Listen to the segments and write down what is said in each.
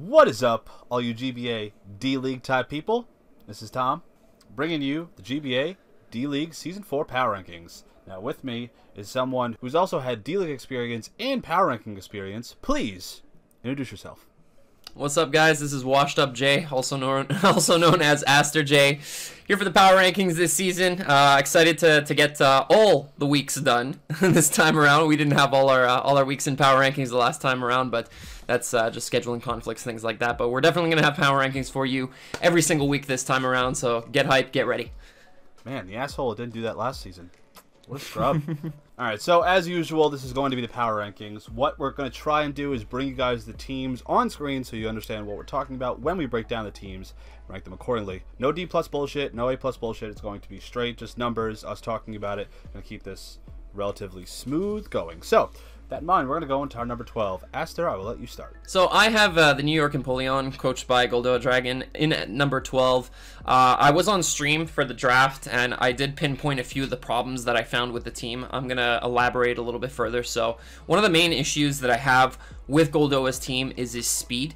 What is up, all you GBA D-League type people? This is Tom, bringing you the GBA D-League Season 4 Power Rankings. Now with me is someone who's also had D-League experience and Power Ranking experience. Please, introduce yourself. What's up, guys? This is Washed Up Jay, also known as Aster Jay, here for the Power Rankings this season. Excited to get all the weeks done this time around. We didn't have all our weeks in Power Rankings the last time around, but that's just scheduling conflicts, things like that. But we're definitely going to have Power Rankings for you every single week this time around, so get hyped, get ready. Man, the asshole didn't do that last season. What a scrub. Alright, so as usual, this is going to be the Power Rankings. What we're going to try and do is bring you guys the teams on screen so you understand what we're talking about when we break down the teams, rank them accordingly. No D+ bullshit, no A+ bullshit. It's going to be straight, just numbers, us talking about it. Going to keep this relatively smooth going. So, with that in mind, we're going to go into our number 12. Aster, I will let you start. So I have the New York Empoleon, coached by Goldoa Dragon, in at number 12. I was on stream for the draft, and I did pinpoint a few of the problems that I found with the team. I'm going to elaborate a little bit further. So one of the main issues that I have with Goldoa's team is his speed.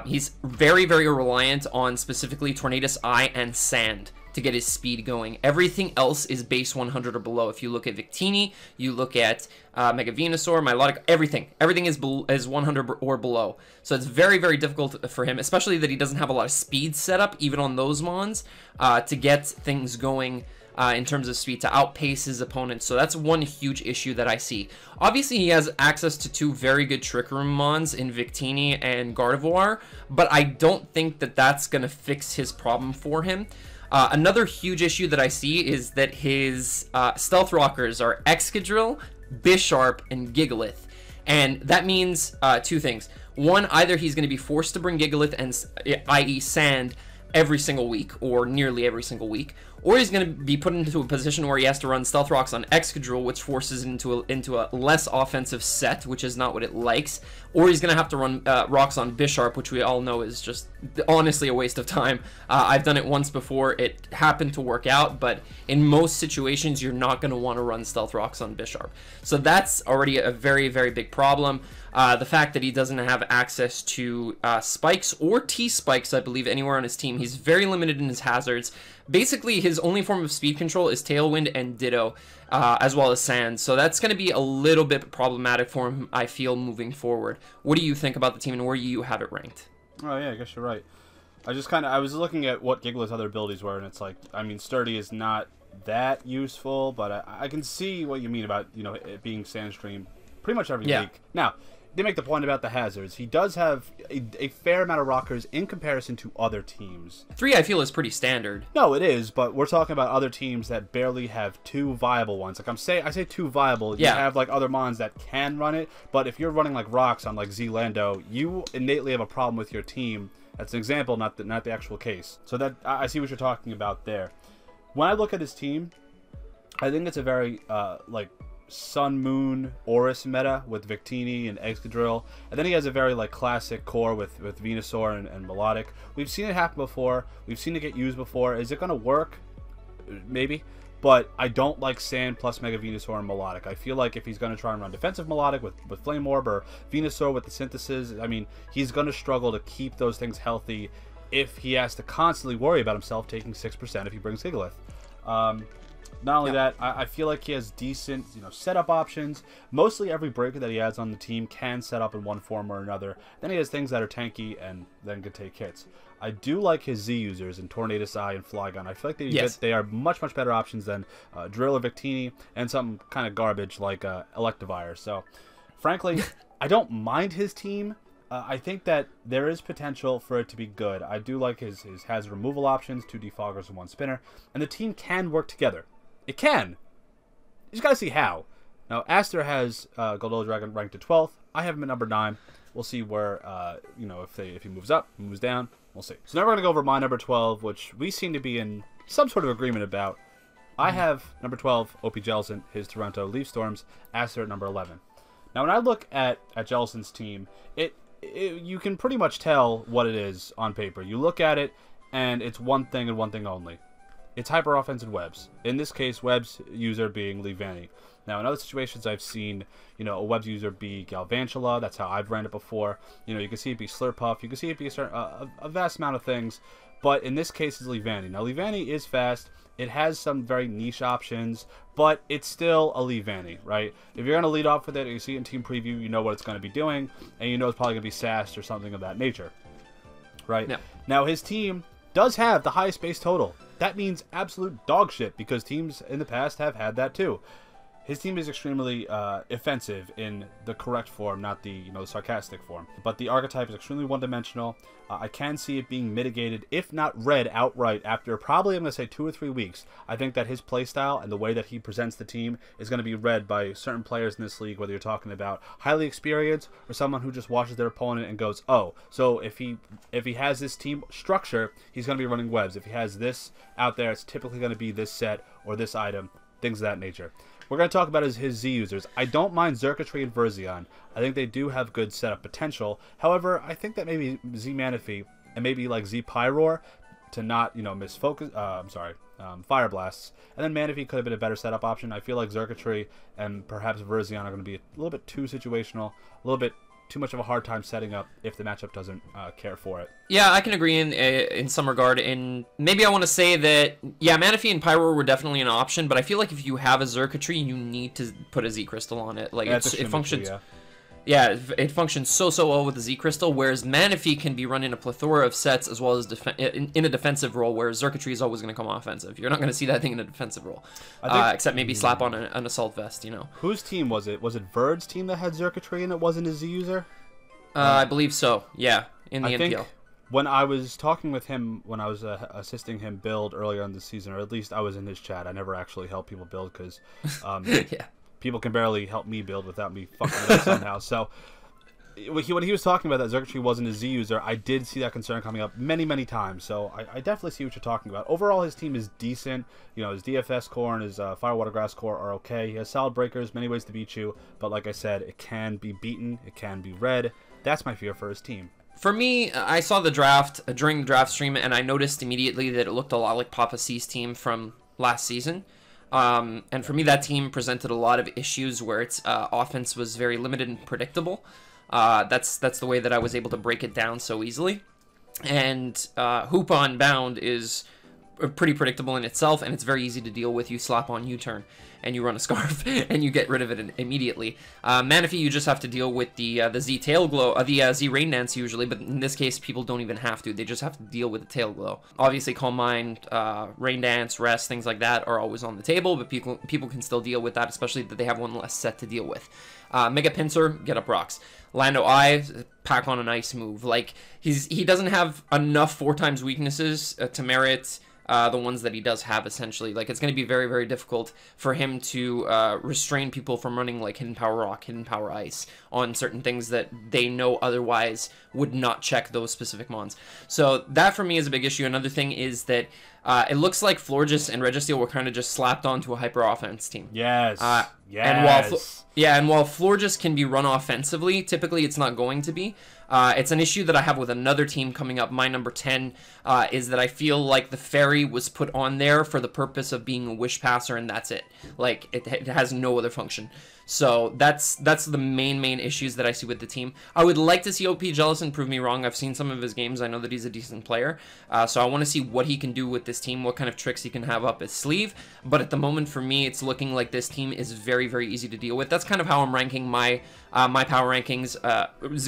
He's very, very reliant on specifically Tornadus Eye and Sand to get his speed going. Everything else is base 100 or below. If you look at Victini, you look at Mega Venusaur, Milotic, everything is 100 or below. So it's very, very difficult for him, especially that he doesn't have a lot of speed set up, even on those mons, to get things going in terms of speed, to outpace his opponents. So that's one huge issue that I see. Obviously, he has access to two very good Trick Room mons in Victini and Gardevoir, but I don't think that that's going to fix his problem for him. Another huge issue that I see is that his Stealth Rockers are Excadrill, Bisharp, and Gigalith. And that means two things. One, either he's going to be forced to bring Gigalith and i.e. Sand every single week, or nearly every single week, or he's going to be put into a position where he has to run Stealth Rocks on Excadrill, which forces it into a less offensive set, which is not what it likes, or he's going to have to run Rocks on Bisharp, which we all know is just honestly a waste of time. I've done it once before. It happened to work out, but in most situations, you're not going to want to run Stealth Rocks on Bisharp. So that's already a very, very big problem. The fact that he doesn't have access to Spikes or T-Spikes, I believe, anywhere on his team. He's very limited in his hazards. Basically, his only form of speed control is Tailwind and Ditto, as well as Sand. So that's going to be a little bit problematic for him, I feel, moving forward. What do you think about the team and where you have it ranked? Oh, yeah, I guess you're right. I was looking at what Gigalith's other abilities were, and it's like, I mean, Sturdy is not that useful, but I can see what you mean about, you know, it being Sandstream pretty much every week. Now, they make the point about the hazards. He does have a fair amount of rockers in comparison to other teams. 3, I feel, is pretty standard. No, it is, but we're talking about other teams that barely have 2 viable ones. Like I say 2 viable. You have like other mons that can run it, but if you're running like rocks on like Zlando, you innately have a problem with your team. That's an example, not the actual case. So that I see what you're talking about there. When I look at his team, I think it's a very like Sun Moon Oris meta with Victini and Excadrill, and then he has a very like classic core with Venusaur and Milotic. We've seen it happen before. We've seen it get used before. Is it going to work? Maybe. But I don't like Sand plus Mega Venusaur and Milotic. I feel like if he's going to try and run defensive Milotic with Flame Orb or Venusaur with the Synthesis, I mean, he's going to struggle to keep those things healthy if he has to constantly worry about himself taking 6% if he brings Gigalith. Not only that, I feel like he has decent, you know, setup options. Mostly every breaker that he has on the team can set up in one form or another. Then he has things that are tanky and then can take hits. I do like his Z users in Tornadus Eye and Flygon. I feel like they are much, much better options than Drill or Victini and some kind of garbage like Electivire. So, frankly, I don't mind his team. I think that there is potential for it to be good. I do like his hazard removal options, 2 defoggers and 1 spinner. And the team can work together. It can. You just gotta see how. Now, Aster has Goldoa Dragon ranked at 12th. I have him at number 9. We'll see where, you know, if he moves up, moves down. We'll see. So now we're gonna go over my number 12, which we seem to be in some sort of agreement about. I have number 12, OP Jellicent, his Toronto Leaf Storms. Aster at number 11. Now, when I look at Jellicent's team, you can pretty much tell what it is on paper. You look at it, and it's one thing and one thing only. It's hyper offensive webs. In this case, webs user being Leavanny. Now, in other situations, I've seen, a webs user be Galvantula. That's how I've ran it before. You can see it be Slurpuff. You can see it be a vast amount of things. But in this case, it's Leavanny. Now, Leavanny is fast. It has some very niche options, but it's still a Leavanny, right? If you're going to lead off with it, you see it in Team Preview, you know what it's going to be doing, and you know it's probably going to be Sassed or something of that nature, right? Yeah. Now, his team does have the highest base total. That means absolute dog shit, because teams in the past have had that too. His team is extremely offensive in the correct form, not the the sarcastic form. But the archetype is extremely one-dimensional. I can see it being mitigated, if not read outright, after probably, I'm going to say, 2 or 3 weeks. I think that his playstyle and the way that he presents the team is going to be read by certain players in this league, whether you're talking about highly experienced or someone who just watches their opponent and goes, oh, so if he has this team structure, he's going to be running webs. If he has this out there, it's typically going to be this set or this item, things of that nature. We're going to talk about his Z users. I don't mind Xurkitree and Virizion. I think they do have good setup potential. However, I think that maybe Z Manaphy and maybe like Z Pyroar to not, miss focus. Fire Blasts. And then Manaphy could have been a better setup option. I feel like Xurkitree and perhaps Virizion are going to be a little bit too situational, a little bit too much of a hard time setting up if the matchup doesn't care for it. Yeah, I can agree in some regard. And maybe I want to say that, yeah, Manaphy and Pyro were definitely an option, but I feel like if you have a Xurkitree, you need to put a Z Crystal on it. Like, it functions. Yeah, it functions so well with the Z Crystal, whereas Manaphy can be run in a plethora of sets as well as in a defensive role, whereas Xurkitree is always going to come offensive. You're not going to see that thing in a defensive role, except maybe slap on an Assault Vest, Whose team was it? Was it Verd's team that had Xurkitree and it wasn't a Z user? I believe so, yeah, in the NPL. Think when I was talking with him, when I was assisting him build earlier in the season, or at least I was in his chat, I never actually helped people build because yeah. People can barely help me build without me fucking it up somehow. So when he was talking about that Xurkitree wasn't a Z user, I did see that concern coming up many times. So I definitely see what you're talking about. Overall, his team is decent. His DFS core and his Fire Water Grass core are okay. He has solid breakers, many ways to beat you. But like I said, it can be beaten. It can be read. That's my fear for his team. For me, I saw the draft during the draft stream, and I noticed immediately that it looked a lot like Papa C's team from last season. And for me, that team presented a lot of issues where its offense was very limited and predictable. That's the way that I was able to break it down so easily. And Hoop on Bound is pretty predictable in itself, and it's very easy to deal with. You slap on U-turn, and you run a Scarf, and you get rid of it immediately. Manaphy, you just have to deal with the Z Tail Glow, the Z Rain Dance usually, but in this case, people don't even have to. They just have to deal with the Tail Glow. Obviously, Calm Mind, Rain Dance, Rest, things like that are always on the table, but people can still deal with that, especially that they have one less set to deal with. Mega Pinsir, get up rocks. Lando Eye, pack on an ice move. Like, he doesn't have enough 4x weaknesses to merit the ones that he does have, essentially. Like, it's going to be very difficult for him to restrain people from running, like, Hidden Power Rock, Hidden Power Ice on certain things that they know otherwise would not check those specific mons. So that, for me, is a big issue. Another thing is that it looks like Florges and Registeel were kind of just slapped onto a hyper offense team. Yes. And while Florges can be run offensively, typically it's not going to be. It's an issue that I have with another team coming up. My number 10 is that I feel like the Fairy was put on there for the purpose of being a wish passer, and that's it. Like, it has no other function. So that's the main issues that I see with the team. I would like to see OP Jellison prove me wrong. I've seen some of his games. I know that he's a decent player. So I want to see what he can do with this team, what kind of tricks he can have up his sleeve. But at the moment, for me, it's looking like this team is very easy to deal with. That's kind of how I'm ranking my my power rankings.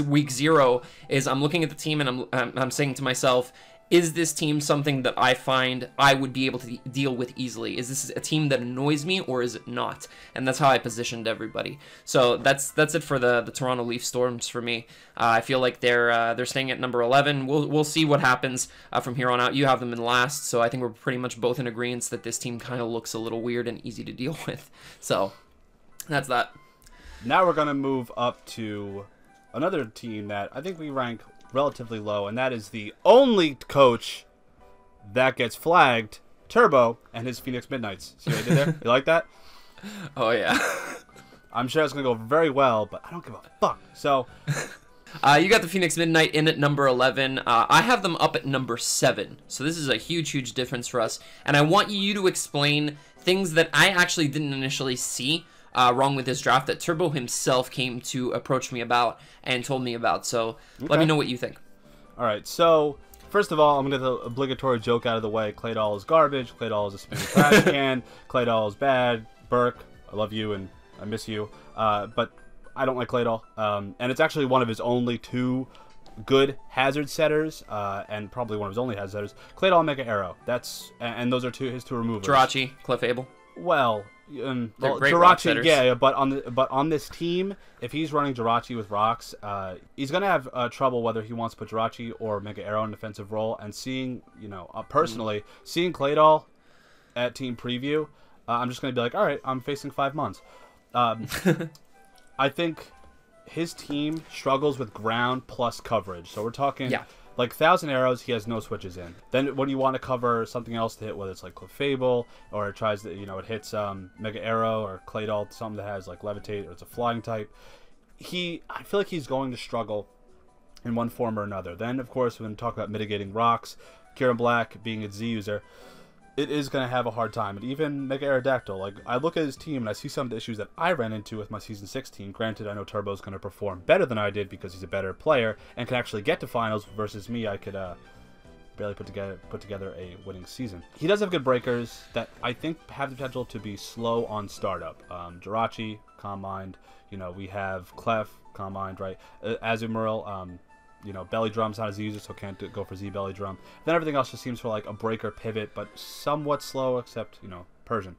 Week 0 is I'm looking at the team and I'm saying to myself, is this team something that I find I would be able to deal with easily? Is this a team that annoys me, or is it not? And that's how I positioned everybody. So that's it for the Toronto Leaf Storms for me. I feel like they're staying at number 11. We'll see what happens from here on out. You have them in last, so I think we're pretty much both in agreement that this team kind of looks a little weird and easy to deal with. So that's that. Now we're going to move up to another team that I think we rank relatively low, and that is the only coach that gets flagged, Turbo and his Phoenix Midnights. See what I did there? You like that? Oh, yeah. I'm sure it's going to go very well, but I don't give a fuck. So, you got the Phoenix Midnight in at number 11. I have them up at number 7. So this is a huge difference for us. And I want you to explain things that I actually didn't initially see wrong with his draft that Turbo himself came to approach me about and told me about. So let me know what you think. All right, so first of all, I'm going to get the obligatory joke out of the way. Claydol is garbage. Claydol is a spinning trash can. Claydol is bad. Burke, I love you and I miss you. But I don't like Claydol. And it's actually one of his only 2 good hazard setters, and probably one of his only hazard setters. Claydol and Mega Arrow. And those are his 2 removers. Jirachi, Clefable. Well, Jirachi, yeah, but on this team, if he's running Jirachi with rocks, he's gonna have trouble whether he wants to put Jirachi or Mega Arrow in defensive role. And seeing, personally, seeing Claydol at team preview, I'm just gonna be like, all right, I'm facing 5 months. I think his team struggles with ground plus coverage. So we're talking like 1,000 arrows, he has no switches in. Then when you want to cover something else to hit, whether it's like Clefable, or it tries to, it hits Mega Arrow or Claydol, something that has like Levitate, or it's a flying type, I feel like he's going to struggle in one form or another. Then, of course, when we talk about mitigating rocks, Kieran Black being a Z user, it is going to have a hard time. And even Mega Aerodactyl, like, I look at his team and I see some of the issues that I ran into with my Season 6 team. Granted, I know Turbo's going to perform better than I did because he's a better player and can actually get to finals, versus me, I could barely put together a winning season. He does have good breakers that I think have the potential to be slow on startup. Jirachi, Calm Mind, we have Clef, Calm Mind, right? Azumarill, Belly Drum's not as easy, so can't go for Z Belly Drum. Then everything else just seems for like a breaker pivot, but somewhat slow, except, Persian.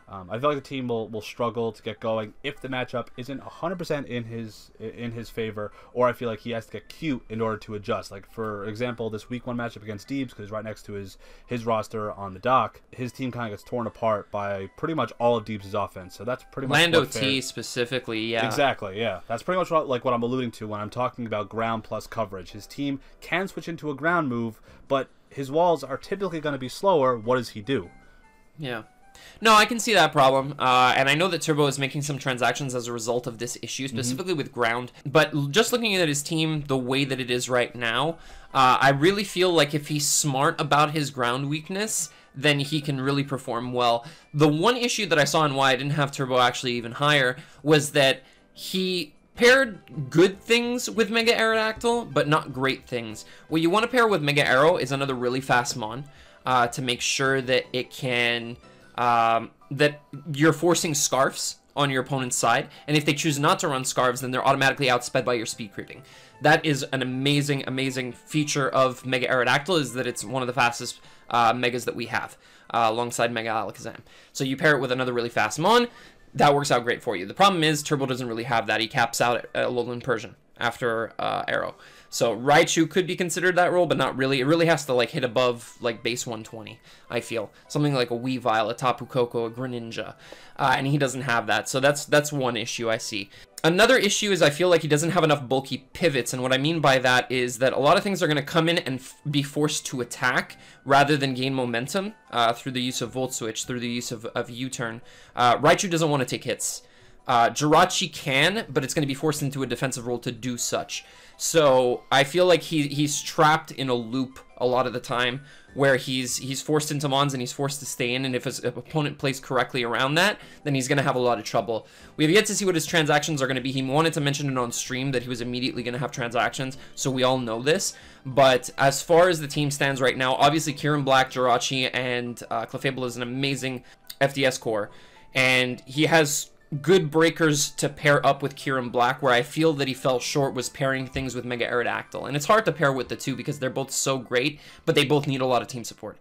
I feel like the team will struggle to get going if the matchup isn't 100% in his favor, or I feel like he has to get cute in order to adjust. Like, for example, this week 1 matchup against Deebs, because right next to his roster on the dock, his team kind of gets torn apart by pretty much all of Deebs' offense. So that's pretty much Lando T specifically, yeah. Exactly, yeah. That's pretty much what I'm alluding to when I'm talking about ground plus coverage. His team can switch into a ground move, but his walls are typically going to be slower. What does he do? Yeah. No, I can see that problem, and I know that Turbo is making some transactions as a result of this issue, specifically with ground, but just looking at his team the way that it is right now, I really feel like if he's smart about his ground weakness, then he can really perform well. The one issue that I saw and why I didn't have Turbo actually even higher was that he paired good things with Mega Aerodactyl, but not great things. What you want to pair with Mega Arrow is another really fast Mon, to make sure that it can... that you're forcing Scarfs on your opponent's side, and if they choose not to run Scarves, then they're automatically outsped by your speed creeping. That is an amazing, amazing feature of Mega Aerodactyl, is that it's one of the fastest Megas that we have, alongside Mega Alakazam. So you pair it with another really fast Mon, that works out great for you. The problem is Turbo doesn't really have that. He caps out at Alolan Persian after Arrow. So Raichu could be considered that role, but not really. It really has to like hit above like base 120, I feel. Something like a Weavile, a Tapu Koko, a Greninja. And he doesn't have that. So that's one issue I see. Another issue is I feel like he doesn't have enough bulky pivots, and what I mean by that is that a lot of things are going to come in and be forced to attack rather than gain momentum through the use of Volt Switch, through the use of U-Turn. Raichu doesn't want to take hits. Jirachi can, but it's going to be forced into a defensive role to do such. So I feel like he's trapped in a loop a lot of the time, where he's forced into Mons and he's forced to stay in, and if his opponent plays correctly around that, then he's going to have a lot of trouble. We have yet to see what his transactions are going to be. He wanted to mention it on stream that he was immediately going to have transactions, so we all know this. But as far as the team stands right now, obviously Kieran Black, Jirachi, and Clefable is an amazing FDS core, and he has good breakers to pair up with Kieran Black. Where I feel that he fell short was pairing things with Mega Aerodactyl, and it's hard to pair with the two because they're both so great, but they both need a lot of team support.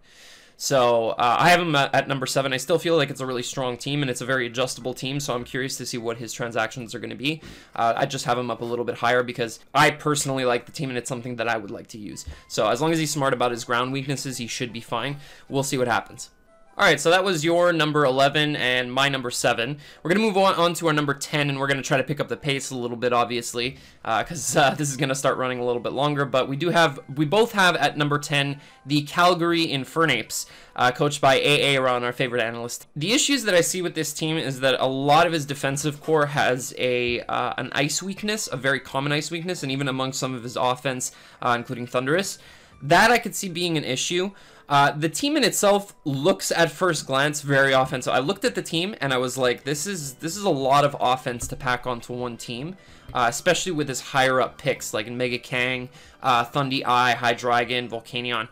So I have him at number 7. I still feel like it's a really strong team, and it's a very adjustable team, so I'm curious to see what his transactions are going to be. I just have him up a little bit higher because I personally like the team, and it's something that I would like to use. So as long as he's smart about his ground weaknesses, he should be fine. We'll see what happens. Alright, so that was your number 11 and my number 7. We're going to move on to our number 10, and we're going to try to pick up the pace a little bit, obviously, because this is going to start running a little bit longer. But we both have at number 10 the Calgary Infernapes, coached by A.A. Ron, our favorite analyst. The issues that I see with this team is that a lot of his defensive core has an ice weakness, a very common ice weakness, and even among some of his offense, including Thundurus. That I could see being an issue. The team in itself looks at first glance very offensive. I looked at the team and I was like, this is a lot of offense to pack onto one team, especially with his higher up picks like Mega Kang, Thundy Eye, Hydreigon, Volcanion,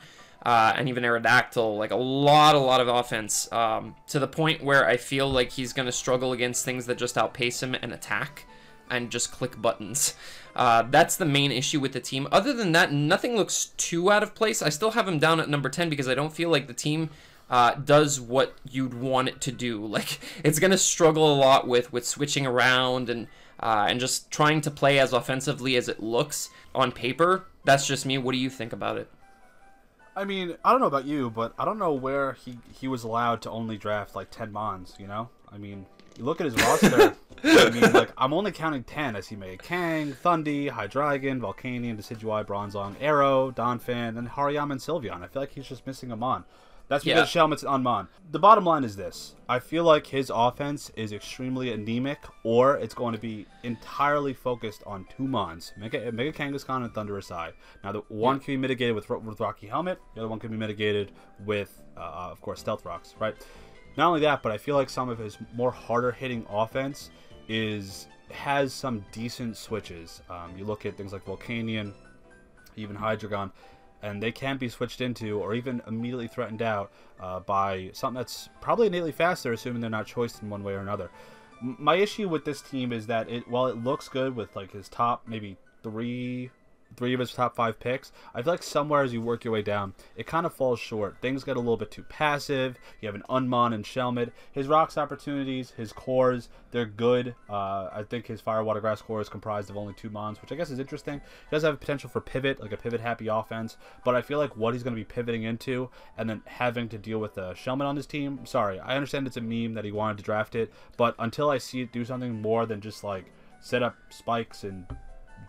and even Aerodactyl. Like a lot of offense, to the point where I feel like he's going to struggle against things that just outpace him and attack and just click buttons. That's the main issue with the team. Other than that, nothing looks too out of place. I still have him down at number 10 because I don't feel like the team does what you'd want it to do. Like, it's going to struggle a lot with switching around and just trying to play as offensively as it looks on paper. That's just me. What do you think about it? I mean, I don't know about you, but I don't know where he was allowed to only draft like 10 Mons, you know? I mean, you look at his roster, I mean, like, I'm only counting 10 as he made Kang, Thundy, Hydreigon, Volcanion, Decidueye, Bronzong, Arrow, Donphan, and Hariyama and Sylveon. I feel like he's just missing a Mon. That's because Shelmet's an Unmon. The bottom line is this. I feel like his offense is extremely anemic, or it's going to be entirely focused on 2 Mons. Mega Kangaskhan and Thunderous-Eye. Now, the one can be mitigated with Rocky Helmet. The other one can be mitigated with, of course, Stealth Rocks, right? Not only that, but I feel like some of his more harder-hitting offense has some decent switches. You look at things like Volcanion, even Hydreigon, and they can be switched into or even immediately threatened out by something that's probably innately faster, assuming they're not choiced in one way or another. My issue with this team is that while it looks good with like his top maybe three of his top 5 picks, I feel like somewhere as you work your way down, it kind of falls short. Things get a little bit too passive. You have an Unmon and Shelmet. His Rocks opportunities, his cores, they're good. I think his Fire Water Grass core is comprised of only 2 Mons, which I guess is interesting. He does have potential for pivot, like a pivot-happy offense, but I feel like what he's going to be pivoting into and then having to deal with the Shelmet on his team, sorry, I understand it's a meme that he wanted to draft it, but until I see it do something more than just like set up spikes and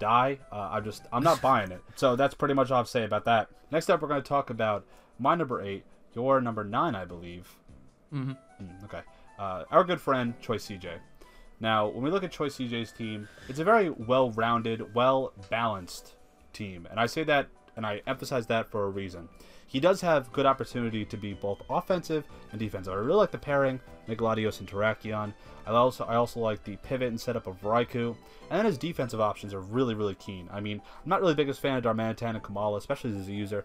die, I'm not buying it. So that's pretty much all I have to say about that. Next up, we're going to talk about my number 8, your number 9, I believe. Okay. Our good friend Choice CJ. Now, when we look at Choice CJ's team, it's a very well-rounded, well-balanced team, and I say that and I emphasize that for a reason. He does have good opportunity to be both offensive and defensive. I really like the pairing, Megaladios and Terrakion. I also like the pivot and setup of Raikou. And then his defensive options are really keen. I mean, I'm not really the biggest fan of Darmanitan and Kamala, especially as a user.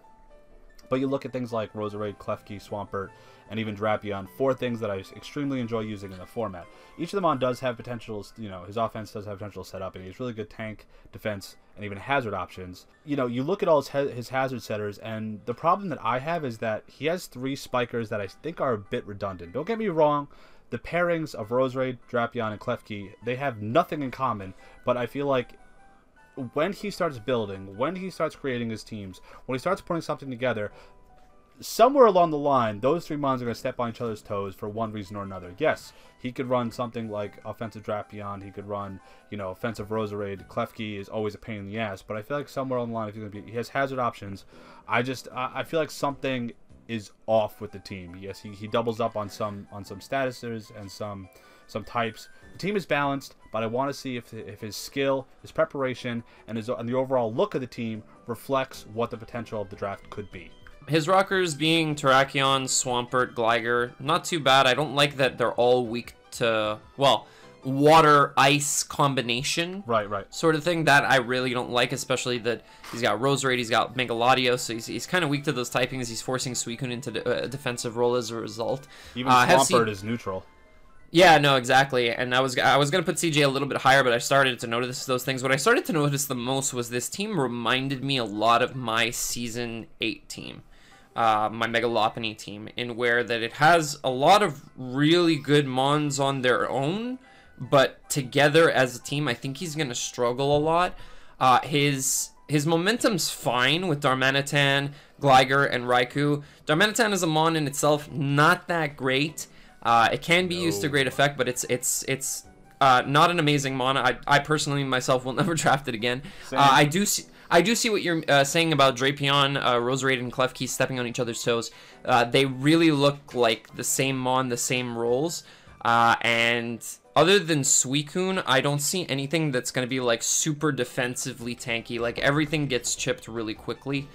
But you look at things like Roserade, Klefki, Swampert, and even Drapion, 4 things that I extremely enjoy using in the format. Each of them does have potentials, you know, his offense does have potential set up, and he has really good tank, defense, and even hazard options. You know, you look at all his hazard setters, and the problem that I have is that he has 3 spikers that I think are a bit redundant. Don't get me wrong, the pairings of Roserade, Drapion, and Klefki, they have nothing in common, but I feel like when he starts building, when he starts creating his teams, when he starts putting something together, somewhere along the line, those 3 Mons are going to step on each other's toes for one reason or another. Yes, he could run something like offensive Drapion, he could run, you know, offensive Roserade. Klefki is always a pain in the ass, but I feel like somewhere along the line, if he's going to be, he has hazard options. I feel like something is off with the team. Yes, he doubles up on some statuses and some types. The team is balanced, but I want to see if his skill, his preparation, and the overall look of the team reflects what the potential of the draft could be. His rockers being Terrakion, Swampert, Gligar, not too bad. I don't like that they're all weak to, well, water-ice combination. Right. Sort of thing. That I really don't like, especially that he's got Roserade, he's got Megaladios, so he's kind of weak to those typings. He's forcing Suicune into a defensive role as a result. Even Swampert is neutral. Yeah, no, exactly. And I was gonna put CJ a little bit higher, but I started to notice those things. What I started to notice the most was this team reminded me a lot of my Season 8 team. My Mega Lopunny team, in where that it has a lot of really good Mons on their own, but together as a team, I think he's going to struggle a lot. His momentum's fine with Darmanitan, Gligar, and Raikou. Darmanitan is a Mon in itself, not that great. It can be used to great effect, but it's not an amazing Mon. I personally myself will never draft it again. I do see what you're saying about Drapion, Roserade, and Klefki stepping on each other's toes. They really look like the same Mon, the same roles. And other than Suicune, I don't see anything that's going to be like super defensively tanky. Like everything gets chipped really quickly.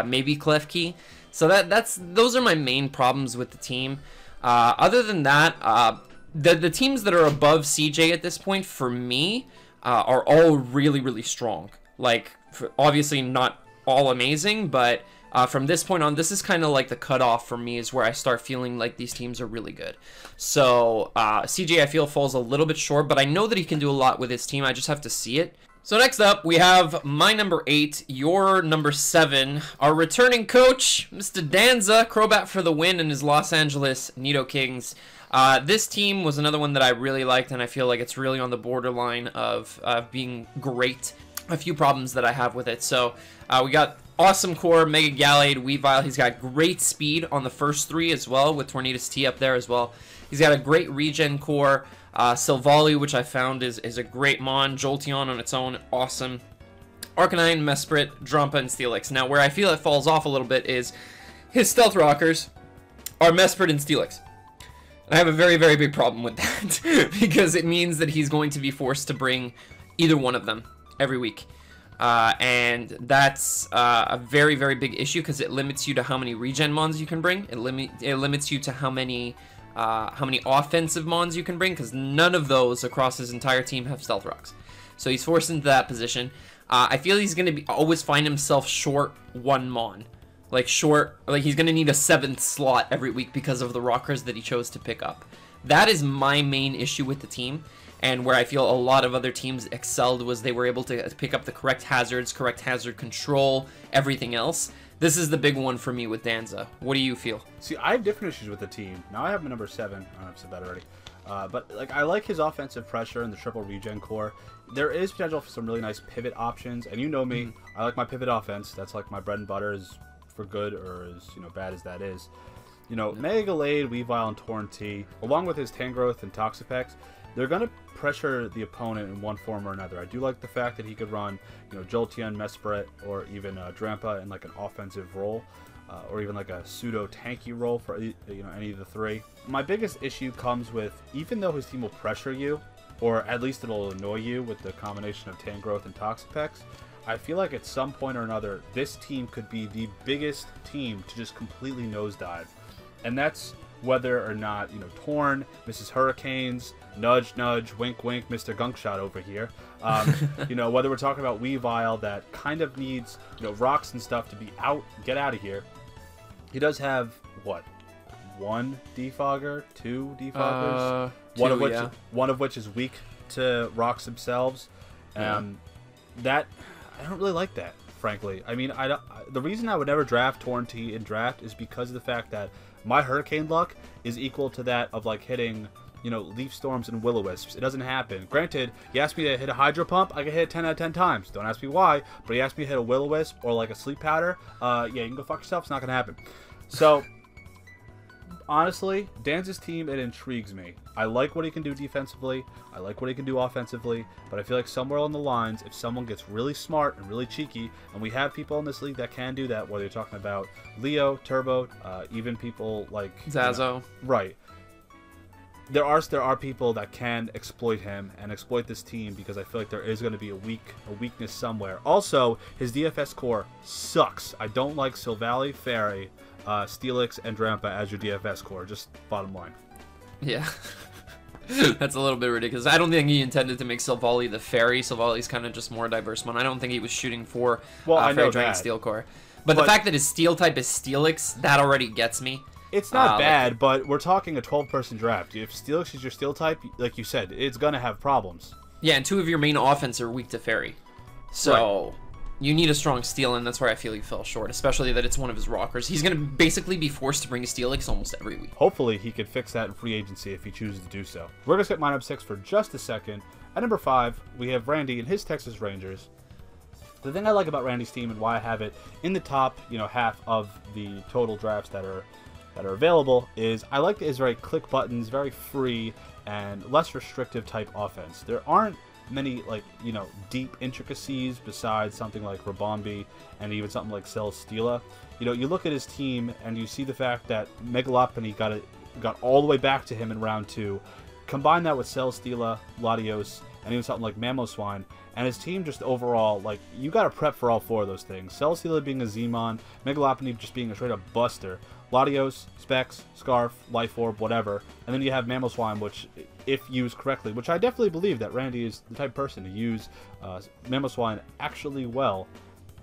maybe Klefki. So those are my main problems with the team. Other than that, the teams that are above CJ at this point, for me, are all really, really strong. Like, obviously not all amazing, but from this point on, this is kind of like the cutoff for me, is where I start feeling like these teams are really good. So CJ, I feel, falls a little bit short, but I know that he can do a lot with his team. I just have to see it. So next up, we have my number 8, your number 7, our returning coach, Mr. Danza, Crobat for the win in his Los Angeles Nido-Kings. This team was another one that I really liked, and I feel like it's really on the borderline of being great. A few problems that I have with it. So we got awesome core, Mega Gallade, Weavile. He's got great speed on the first 3 as well, with Tornadus T up there as well. He's got a great regen core. Silvally, which I found is a great mon. Jolteon on its own, awesome. Arcanine, Mesprit, Drampa, and Steelix. Now, where I feel it falls off a little bit is his Stealth Rockers are Mesprit and Steelix. And I have a very, very big problem with that, because it means that he's going to be forced to bring either one of them every week. And that's a very, very big issue, because it limits you to how many regen mons you can bring. It limits you to how many offensive mons you can bring, because none of those across his entire team have Stealth Rocks. So he's forced into that position. I feel he's going to always find himself short 1 mon. Like he's going to need a 7th slot every week because of the rockers that he chose to pick up. That is my main issue with the team, and where I feel a lot of other teams excelled was they were able to pick up the correct hazards, correct hazard control, everything else. This is the big one for me with Danza. What do you feel? See, I have different issues with the team. Now I have my number 7. I don't know if I've said that already. But like, I like his offensive pressure and the triple regen core. There is potential for some really nice pivot options, and you know me, I like my pivot offense. That's like my bread and butter, is for good or as bad as that is. Mega Gallade, Weavile, and Torn T, along with his Tangrowth and Toxapex, they're going to pressure the opponent in one form or another. I do like the fact that he could run, Jolteon, Mesprit, or even Drampa in like an offensive role, or even like a pseudo tanky role for any of the 3. My biggest issue comes with, even though his team will pressure you, or at least it'll annoy you with the combination of Tangrowth and Toxapex, I feel like at some point or another, this team could be the biggest team to just completely nosedive. And that's whether or not, Torn, Mrs. Hurricanes, nudge, nudge, wink, wink, Mr. Gunkshot over here. Whether we're talking about Weavile that kind of needs, rocks and stuff to get out of here. He does have, what, 1 defogger, 2 defoggers? One of which is weak to rocks themselves. That, I don't really like that, frankly. I mean, the reason I would never draft Torn T in draft is because of the fact that my Hurricane luck is equal to that of like hitting, Leaf Storms and Will-O-Wisps. It doesn't happen. Granted, you ask me to hit a Hydro Pump, I can hit it 10 out of 10 times. Don't ask me why, but you ask me to hit a Will-O-Wisp or like a Sleep Powder, yeah, you can go fuck yourself. It's not going to happen. So, honestly, Danza's team, it intrigues me. I like what he can do defensively. I like what he can do offensively. But I feel like somewhere on the lines, if someone gets really smart and really cheeky, and we have people in this league that can do that, whether you're talking about Leo, Turbo, even people like Zazo. Right. There are people that can exploit him and exploit this team, because I feel like there is going to be a weakness somewhere. Also, his DFS core sucks. I don't like Silvally, Fairy, Steelix, and Drampa as your DFS core. Just bottom line. Yeah. That's a little bit ridiculous. I don't think he intended to make Silvally the Fairy. Silvally's kind of just more diverse one. I don't think he was shooting for Fairy Dragon Steel core. But the fact that his Steel type is Steelix, that already gets me. It's not bad, but we're talking a 12-person draft. If Steelix is your Steel type, like you said, it's going to have problems. Yeah, and 2 of your main offense are weak to Fairy. So you need a strong Steel, and that's where I feel he fell short, especially that it's one of his rockers. He's going to basically be forced to bring a Steelix almost every week. Hopefully he could fix that in free agency if he chooses to do so. We're going to skip my number 6 for just a second. At number 5, we have Randy and his Texas Rangers. The thing I like about Randy's team and why I have it in the top, half of the total drafts that are available is I like his very click buttons, very free and less restrictive type offense. There aren't many deep intricacies besides something like Rabombi and even something like Celesteela. You look at his team and you see the fact that Mega Lopunny got all the way back to him in round 2. Combine that with Celesteela, Latios, and even something like Mamoswine. And his team just overall, like, you got to prep for all 4 of those things. Celesteela being a Z-Mon, Megalopony just being a straight-up buster, Latios, Specs, Scarf, Life Orb, whatever. And then you have Mamoswine, which, if used correctly, which I definitely believe that Randy is the type of person to use Mamoswine actually well,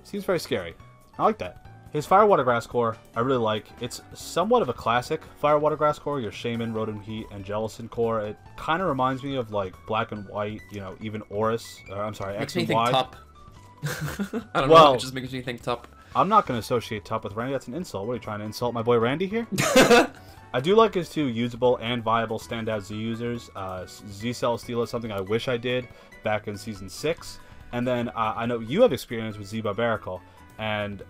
seems very scary. I like that. His Fire Water Grass core, I really like. It's somewhat of a classic Fire Water Grass core, your Shaman, Rotom Heat, and Jellicent core. It kind of reminds me of, like, Black and White, you know, even Oris. I'm sorry, X and Y. Makes me think Tup. I don't know, it just makes me think Tup. I'm not going to associate Tup with Randy. That's an insult. What are you trying to insult my boy Randy here? I do like his 2 usable and viable standout Z users. Z Celesteela is something I wish I did back in Season 6. And then I know you have experience with Z Barbaracle, and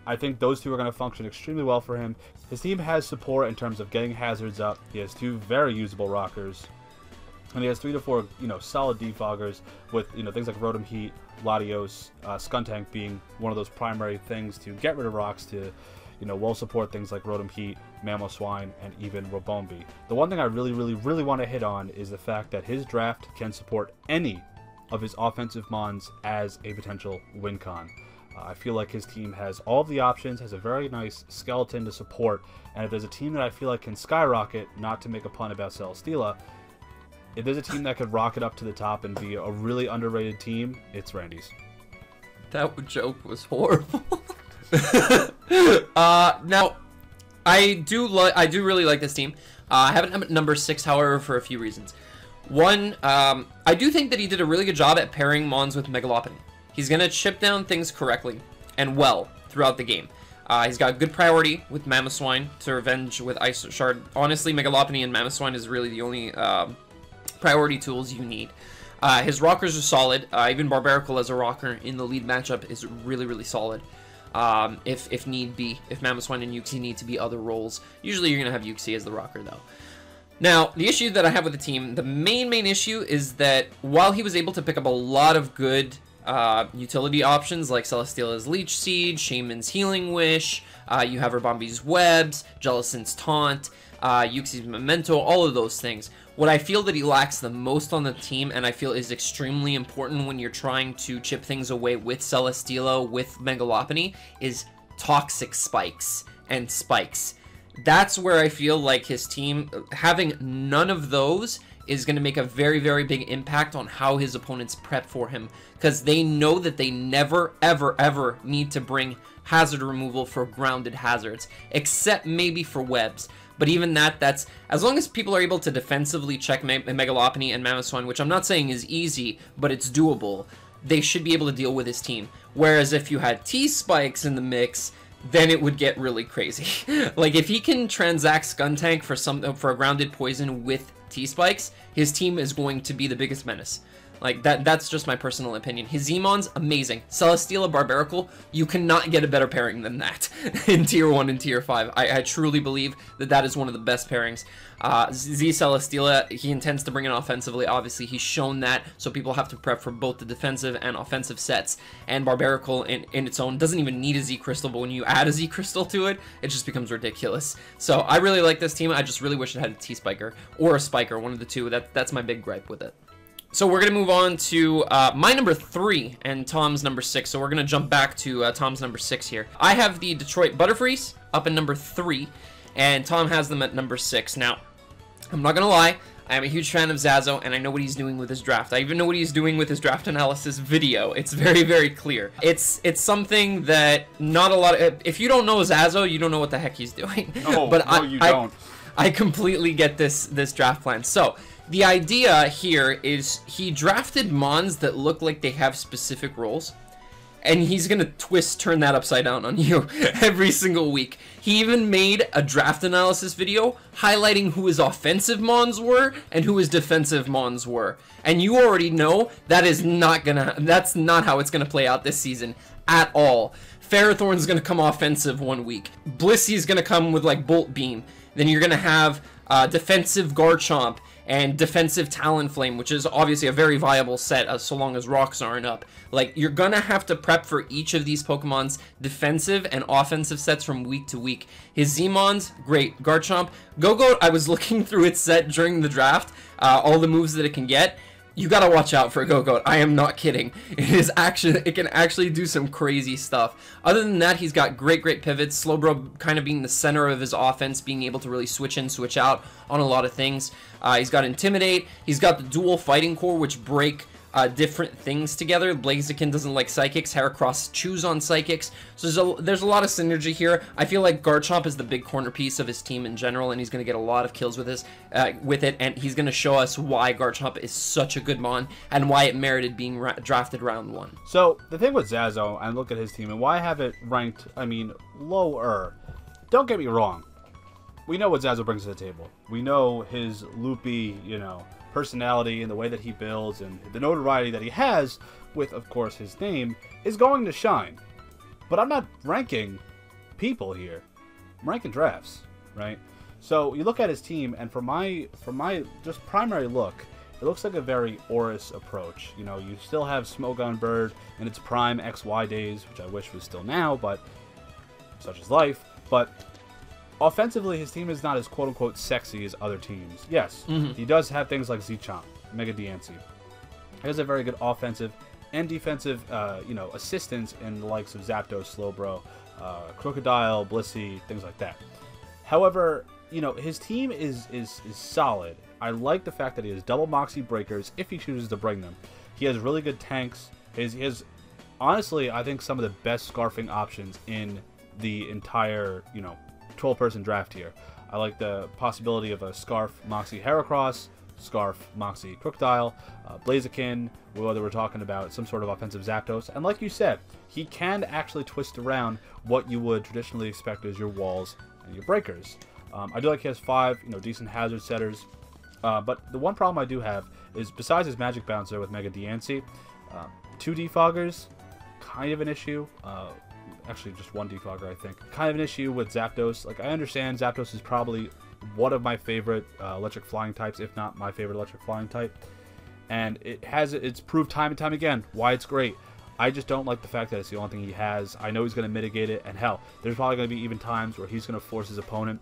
I think those 2 are going to function extremely well for him. His team has support in terms of getting hazards up. He has 2 very usable rockers. And he has 3 to 4, you know, solid defoggers with, you know, things like Rotom Heat, Latios, Skuntank being one of those primary things to get rid of rocks to, you know, well support things like Rotom Heat, Mamoswine, and even Ribombee. The one thing I really want to hit on is the fact that his draft can support any of his offensive mons as a potential win con. I feel like his team has all of the options, has a very nice skeleton to support, and if there's a team that I feel like can skyrocket, not to make a pun about Celesteela, if there's a team that could rocket up to the top and be a really underrated team, it's Randy's. That joke was horrible. Now, I do really like this team. I have it at number 6, however, for a few reasons. One, I do think that he did a really good job at pairing Mons with Megalopony. He's going to chip down things correctly and well throughout the game. He's got good priority with Mamoswine to revenge with Ice Shard. Honestly, Megalopony and Mamoswine is really the only priority tools you need. His rockers are solid. Even Barbaracle as a rocker in the lead matchup is really solid. If need be, if Mamoswine and Uxie need to be other roles. Usually you're going to have Uxie as the rocker, though. Now, the issue that I have with the team, the main issue is that while he was able to pick up a lot of good utility options like Celesteela's Leech Seed, Shaman's Healing Wish, you have Ribombee's Webs, Jellicent's Taunt, Uxie's Memento, all of those things. What I feel that he lacks the most on the team, and I feel is extremely important when you're trying to chip things away with Celesteela, with Megalopony, is toxic spikes and spikes. That's where I feel like his team, having none of those, is going to make a very big impact on how his opponents prep for him, because they know that they never ever need to bring hazard removal for grounded hazards, except maybe for webs. But even that's as long as people are able to defensively check Megalopony and Mamoswine, which I'm not saying is easy, but it's doable, they should be able to deal with his team. Whereas if you had T-Spikes in the mix, then it would get really crazy. Like, if he can transact Skuntank for a grounded poison with T-Spikes, his team is going to be the biggest menace. Like, that's just my personal opinion. His Z-Mon's amazing. Celesteela, Barbaracle, you cannot get a better pairing than that in Tier 1 and Tier 5. I truly believe that is one of the best pairings. Z Celesteela, he intends to bring it offensively. Obviously, he's shown that, so people have to prep for both the defensive and offensive sets. And Barbaracle, in its own, doesn't even need a Z-Crystal, but when you add a Z-Crystal to it, it just becomes ridiculous. So I really like this team. I just really wish it had a T-Spiker or a Spiker, one of the two. That's my big gripe with it. So we're going to move on to my number 3 and Tom's number 6. So we're going to jump back to Tom's number 6 here. I have the Detroit Butterfrees up at number 3, and Tom has them at number 6. Now, I'm not going to lie, I am a huge fan of Zazo, and I know what he's doing with his draft. I even know what he's doing with his draft analysis video. It's very clear. It's something that not a lot of... If you don't know Zazo, you don't know what the heck he's doing. No, but no, you don't. I completely get this draft plan. So... the idea here is he drafted Mons that look like they have specific roles, and he's going to turn that upside down on you every single week. He even made a draft analysis video highlighting who his offensive Mons were and who his defensive Mons were. And you already know that's not how it's going to play out this season at all. Ferrothorn's going to come offensive one week. Blissey's going to come with like Bolt Beam. Then you're going to have defensive Garchomp and defensive Talonflame, which is obviously a very viable set so long as rocks aren't up. Like, you're gonna have to prep for each of these Pokemon's defensive and offensive sets from week to week. His Z-Mons, great. Garchomp, Go-Go, I was looking through its set during the draft, all the moves that it can get. you gotta watch out for Gogoat. I am not kidding. It can actually do some crazy stuff. Other than that, he's got great pivots. Slowbro kind of being the center of his offense, being able to really switch in, switch out on a lot of things. He's got Intimidate. He's got the dual fighting core, which break different things together. Blaziken doesn't like psychics. Heracross chews on psychics. So there's a lot of synergy here. I feel like Garchomp is the big corner piece of his team in general, and he's going to get a lot of kills with this, with it, and he's going to show us why Garchomp is such a good mon and why it merited being drafted round 1. So the thing with Zazo, I look at his team and why I have it ranked, I mean, lower. Don't get me wrong. We know what Zazo brings to the table. We know his loopy, personality and the way that he builds and the notoriety that he has with, of course, his name is going to shine. But I'm not ranking people here. I'm ranking drafts, right? So you look at his team, and for my just primary look, it looks like a very Oris approach. You still have Smogon Bird in its prime XY days, which I wish was still now, but such is life. But offensively, his team is not as quote-unquote sexy as other teams. Yes, he does have things like Z-Chomp, Mega Diancie. He has a very good offensive and defensive, assistance in the likes of Zapdos, Slowbro, Crocodile, Blissey, things like that. However, his team is solid. I like the fact that he has double Moxie Breakers if he chooses to bring them. He has really good tanks. He has, honestly, I think some of the best scarfing options in the entire, 12-person draft here. I like the possibility of a Scarf Moxie Heracross, Scarf Moxie Crocodile, Blaziken, whether we're talking about some sort of offensive Zapdos. And like you said, he can actually twist around what you would traditionally expect as your walls and your breakers. I do like he has 5, decent hazard setters. But the one problem I do have is, besides his Magic Bouncer with Mega Diancie, 2 Defoggers, kind of an issue. Actually, just 1 Defogger, I think. Kind of an issue with Zapdos. Like, I understand Zapdos is probably one of my favorite electric flying types, if not my favorite electric flying type. And it's proved time and time again why it's great. I just don't like the fact that it's the only thing he has. I know he's going to mitigate it, and hell, there's probably going to be even times where he's going to force his opponent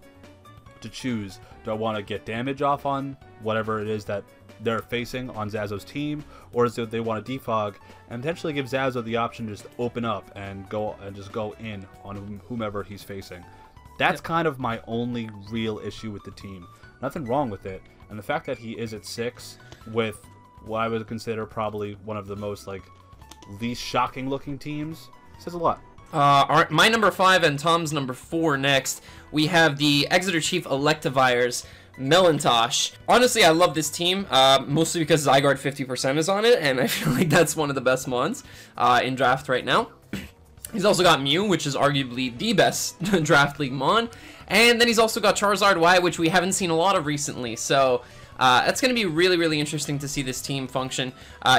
to choose, do I want to get damage off on whatever it is that they're facing on Zazo's team, or is it they want to defog and potentially give Zazo the option to just open up and go in on whomever he's facing. That's kind of my only real issue with the team. Nothing wrong with it, and the fact that he is at 6 with what I would consider probably one of the most least shocking looking teams says a lot. My number 5 and Tom's number 4 next. We have the Exeter Chief Electivires, Melantosh. Honestly, I love this team, mostly because Zygarde 50% is on it, and I feel like that's one of the best mons in draft right now. He's also got Mew, which is arguably the best draft league mon, and then he's also got Charizard Y, which we haven't seen a lot of recently, so that's going to be really interesting to see this team function.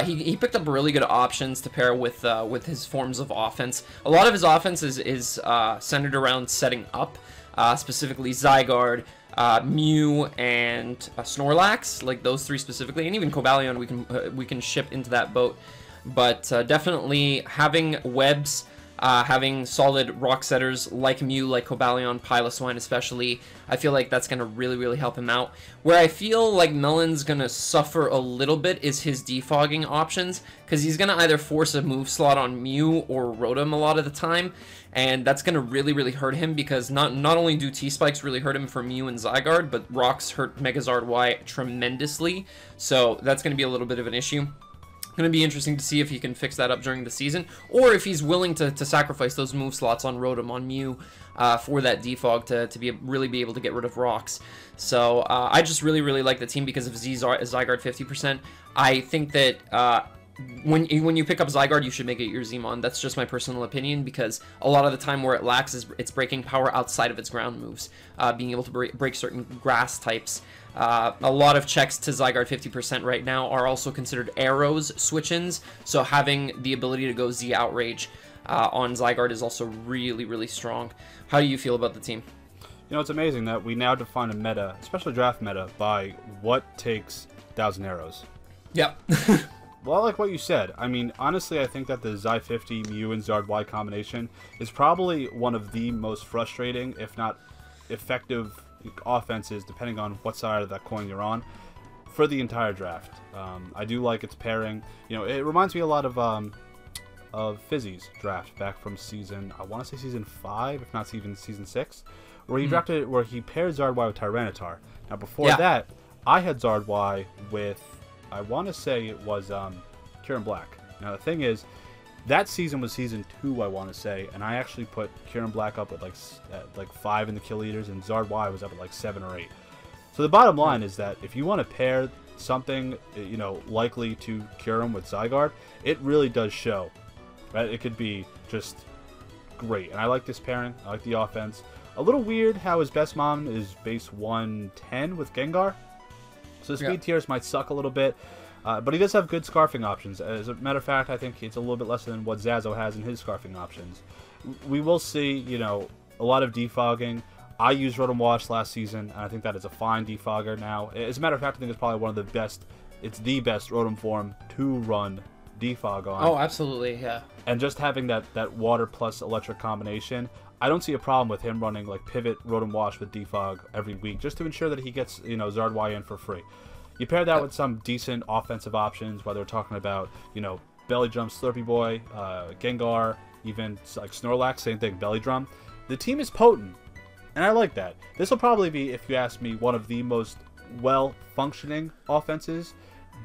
He picked up really good options to pair with his forms of offense. A lot of his offense is centered around setting up, specifically Zygarde, Mew, and Snorlax, like those 3 specifically, and even Cobalion we can ship into that boat. But definitely having webs, having solid rock setters like Mew, like Cobalion, Piloswine especially, I feel like that's going to really help him out. Where I feel like Melon's going to suffer a little bit is his defogging options, because he's going to either force a move slot on Mew or Rotom a lot of the time, and that's going to really hurt him, because not only do T-Spikes really hurt him for Mew and Zygarde, but Rocks hurt Megazard Y tremendously, so that's going to be a little bit of an issue. Going to be interesting to see if he can fix that up during the season, or if he's willing to sacrifice those move slots on Rotom, on Mew, for that defog to really be able to get rid of Rocks. So I just really like the team because of Zygarde 50%. I think that when you pick up Zygarde, you should make it your Zmon. That's just my personal opinion, because a lot of the time where it lacks is its breaking power outside of its ground moves, being able to break certain grass types. A lot of checks to Zygarde 50% right now are also considered arrows switch-ins, so having the ability to go Z Outrage on Zygarde is also really strong. How do you feel about the team? It's amazing that we now define a meta, especially draft meta, by what takes 1,000 arrows. Yep. Well, I like what you said. I mean, honestly, I think that the Zy 50 Mew and Zard Y combination is probably one of the most frustrating, if not effective, offenses, depending on what side of that coin you're on. for the entire draft. I do like its pairing. You know, it reminds me a lot of Fizzy's draft back from season, I want to say season 5, if not even season 6, where he drafted, where he paired Zardwai with Tyranitar. Now before that, I had Zardwai with, I want to say it was Kieran Black. Now the thing is, that season was season 2, I want to say, and I actually put Kieran Black up at like 5 in the kill leaders, and Zardwai was up at like 7 or 8. So the bottom line is that if you want to pair something, you know, likely to cure him with Zygarde, it really does show. Right? It could be just great. And I like this pairing. I like the offense. A little weird how his best mon is base 110 with Gengar. So the speed tiers might suck a little bit. But he does have good scarfing options. As a matter of fact, I think it's a little bit less than what Zazo has in his scarfing options. We will see, you know, a lot of defogging. I used Rotom Wash last season, and I think that is a fine defogger now. As a matter of fact, I think it's probably one of the best, it's the best Rotom form to run defog on. Oh, absolutely, yeah. And just having that water plus electric combination, I don't see a problem with him running like pivot Rotom Wash with defog every week, just to ensure that he gets, you know, Zardwai in for free. You pair that with some decent offensive options, whether we're talking about, you know, Belly Drum, Slurpee Boy, Gengar, even like Snorlax, same thing, Belly Drum. The team is potent. And I like that. This will probably be, if you ask me, one of the most well-functioning offenses.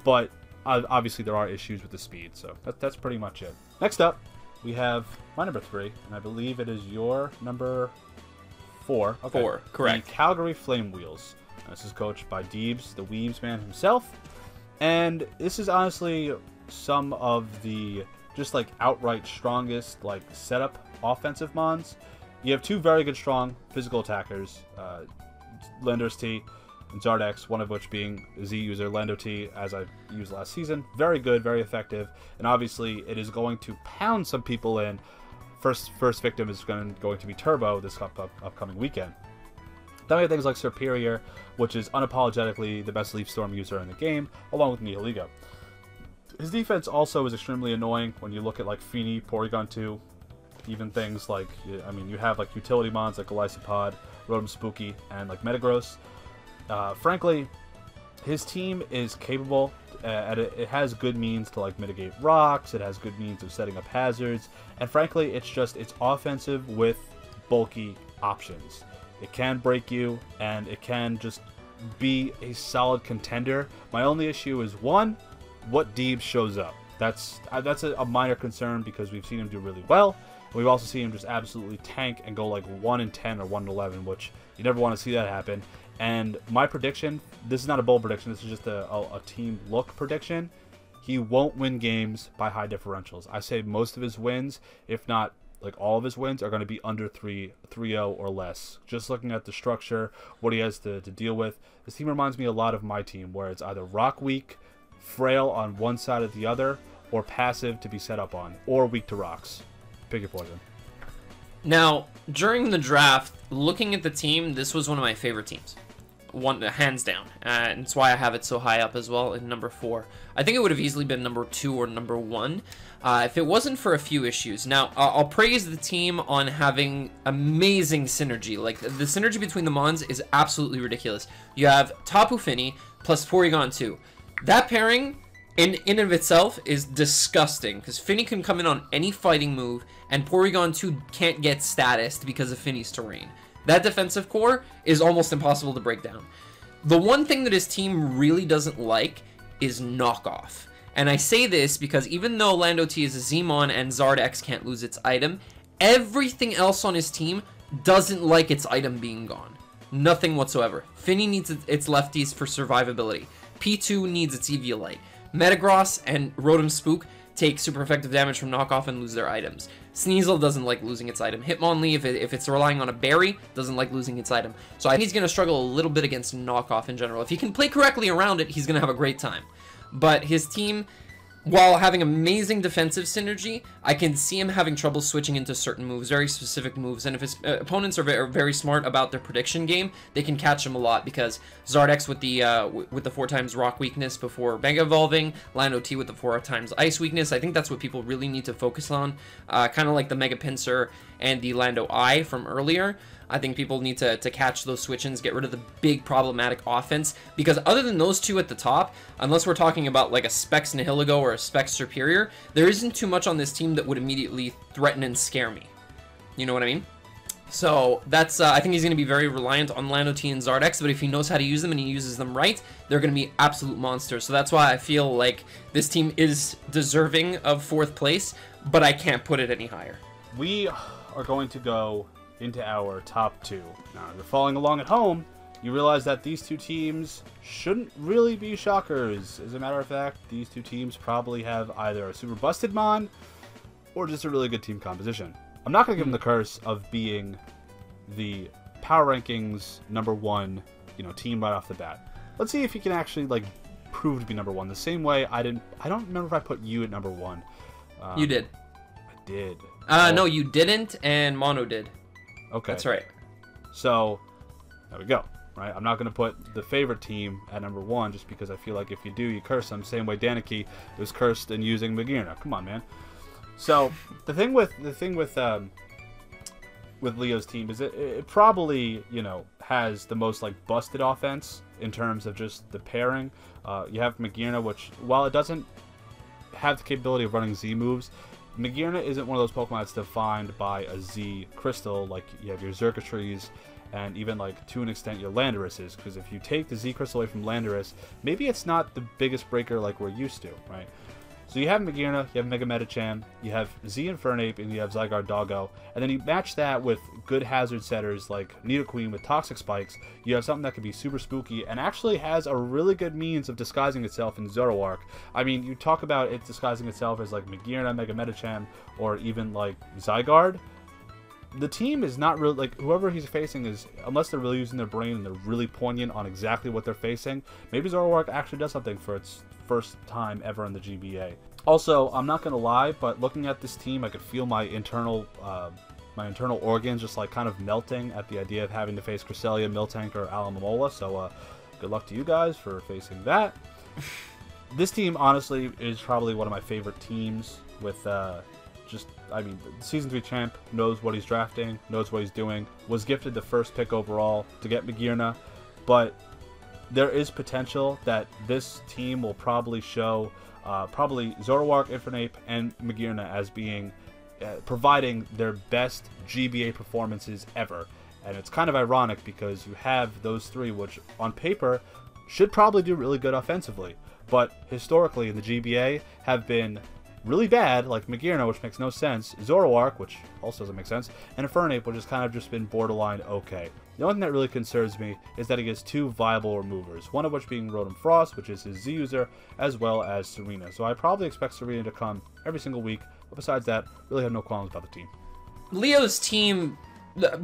But obviously there are issues with the speed. So that's pretty much it. Next up, we have my number 3. And I believe it is your number 4. Okay. 4, correct. The Calgary Flame Wheels. This is coached by Deebs, the Weebs man himself. And this is honestly some of the just like outright strongest like setup offensive mons. You have 2 very good, strong physical attackers, Landorus T and Zardex, one of which being Z user Lando T, as I used last season. Very good, very effective, and obviously it is going to pound some people in. First victim is going to be Turbo this upcoming weekend. Then we have things like Superior, which is unapologetically the best Leaf Storm user in the game, along with Nihilego. His defense also is extremely annoying when you look at like Fini, Porygon 2, even things like, I mean, you have like utility mons like Golisopod, Rotom Spooky, and like Metagross. Frankly, his team is capable, and it has good means to like mitigate rocks, it has good means of setting up hazards, and frankly, it's offensive with bulky options. It can break you, and it can just be a solid contender. My only issue is, one, what Deebs shows up. That's a minor concern because we've seen him do really well. We've also seen him just absolutely tank and go like 1-10 or 1-11, which you never want to see that happen. And my prediction, this is not a bold prediction, this is just a team look prediction. He won't win games by high differentials. I say most of his wins, if not like all of his wins, are going to be under 3-0 or less. Just looking at the structure, what he has to deal with. This team reminds me a lot of my team, where it's either rock weak, frail on one side or the other, or passive to be set up on, or weak to rocks. Pick your poison. Now, during the draft, looking at the team, this was one of my favorite teams. Hands down. And it's why I have it so high up as well in number 4. I think it would have easily been number 2 or number 1 if it wasn't for a few issues. Now, I'll praise the team on having amazing synergy. Like, the synergy between the mons is absolutely ridiculous. You have Tapu Fini plus Porygon 2. That pairing in and of itself is disgusting, because Fini can come in on any fighting move, and Porygon 2 can't get statused because of Fini's terrain. That defensive core is almost impossible to break down. The one thing that his team really doesn't like is knockoff. And I say this because even though Lando T is a Zmon and Zardex can't lose its item, everything else on his team doesn't like its item being gone. Nothing whatsoever. Fini needs its lefties for survivability. P2 needs its Eviolite. Metagross and Rotom Spook take super effective damage from knockoff and lose their items. Sneasel doesn't like losing its item. Hitmonlee, if it's relying on a berry, doesn't like losing its item. So I think he's going to struggle a little bit against knockoff in general. If he can play correctly around it, he's going to have a great time. But his team, while having amazing defensive synergy, I can see him having trouble switching into certain moves, very specific moves. And if his opponents are very smart about their prediction game, they can catch him a lot, because Zardex with the 4x rock weakness before Mega Evolving, Lando T with the 4x ice weakness, I think that's what people really need to focus on. Kind of like the Mega Pinsir and the Lando I from earlier. I think people need to catch those switch-ins, get rid of the big problematic offense, because other than those two at the top, unless we're talking about like a Specs Nihiligo or a Specs Superior, there isn't too much on this team that would immediately threaten and scare me. You know what I mean? So that's, I think he's going to be very reliant on Lando T and Zardex, but if he knows how to use them and he uses them right, they're going to be absolute monsters. So that's why I feel like this team is deserving of 4th place, but I can't put it any higher. We are going to go into our top 2. Now, if you're following along at home, you realize that these 2 teams shouldn't really be shockers. As a matter of fact, these 2 teams probably have either a super busted Mon or just a really good team composition. I'm not going to give them the curse of being the power rankings #1, team right off the bat. Let's see if he can actually like prove to be #1. The same way I don't remember if I put you at #1. You did. I did. No, you didn't, and Mono did. Okay. That's right. So, there we go. Right? I'm not going to put the favorite team at #1 just because I feel like if you do, you curse them. Same way Danicki was cursed in using Magearna. Come on, man. So the thing with Leo's team is it probably has the most like busted offense in terms of just the pairing. You have Magearna, which while it doesn't have the capability of running Z moves, Magearna isn't one of those Pokemon that's defined by a Z crystal like you have your Xurkitries and even like to an extent your Landorus, because if you take the Z crystal away from Landorus, maybe it's not the biggest breaker like we're used to, right? So you have Magearna, you have Mega Medicham, you have Z Infernape, and you have Zygarde Doggo. And then you match that with good hazard setters like Nidoqueen with Toxic Spikes. You have something that could be super spooky and actually has a really good means of disguising itself in Zoroark. I mean, you talk about it disguising itself as like Magearna, Mega Medicham, or even like Zygarde. The team is not really, like, whoever he's facing is, unless they're really using their brain and they're really poignant on exactly what they're facing, maybe Zoroark actually does something for its first time ever in the GBA. Also, I'm not gonna lie, but looking at this team, I could feel my internal organs just like kind of melting at the idea of having to face Cresselia, Miltank, or Alomomola. So good luck to you guys for facing that. This team, honestly, is probably one of my favorite teams. With I mean, the Season 3 champ knows what he's drafting, knows what he's doing. Was gifted the first pick overall to get Magearna, but there is potential that this team will probably show probably Zoroark, Infernape, and Magearna as being providing their best GBA performances ever. And it's kind of ironic because you have those 3, which on paper should probably do really good offensively, but historically in the GBA have been really bad, like Magearna, which makes no sense, Zoroark, which also doesn't make sense, and Infernape, which has kind of just been borderline okay. The only thing that really concerns me is that he gets 2 viable removers, one of which being Rotom Frost, which is his Z user, as well as Serena. So I probably expect Serena to come every single week, but besides that, really have no qualms about the team. Leo's team,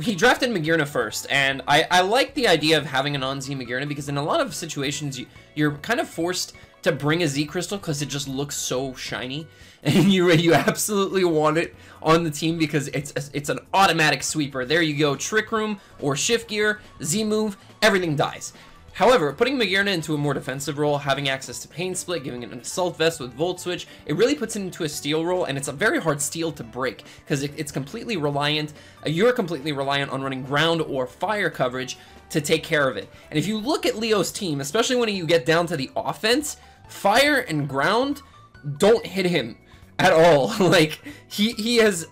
he drafted Magearna first, and I like the idea of having an on-Z Magearna because in a lot of situations you're kind of forced to bring a Z Crystal because it just looks so shiny, and you absolutely want it on the team because it's an automatic sweeper. There you go, Trick Room or Shift Gear, Z move, everything dies. However, putting Magearna into a more defensive role, having access to Pain Split, giving it an Assault Vest with Volt Switch, it really puts it into a Steel role, and it's a very hard Steel to break because it's completely reliant, you're completely reliant on running Ground or Fire coverage to take care of it. And if you look at Leo's team, especially when you get down to the offense, Fire and Ground don't hit him at all. Like he has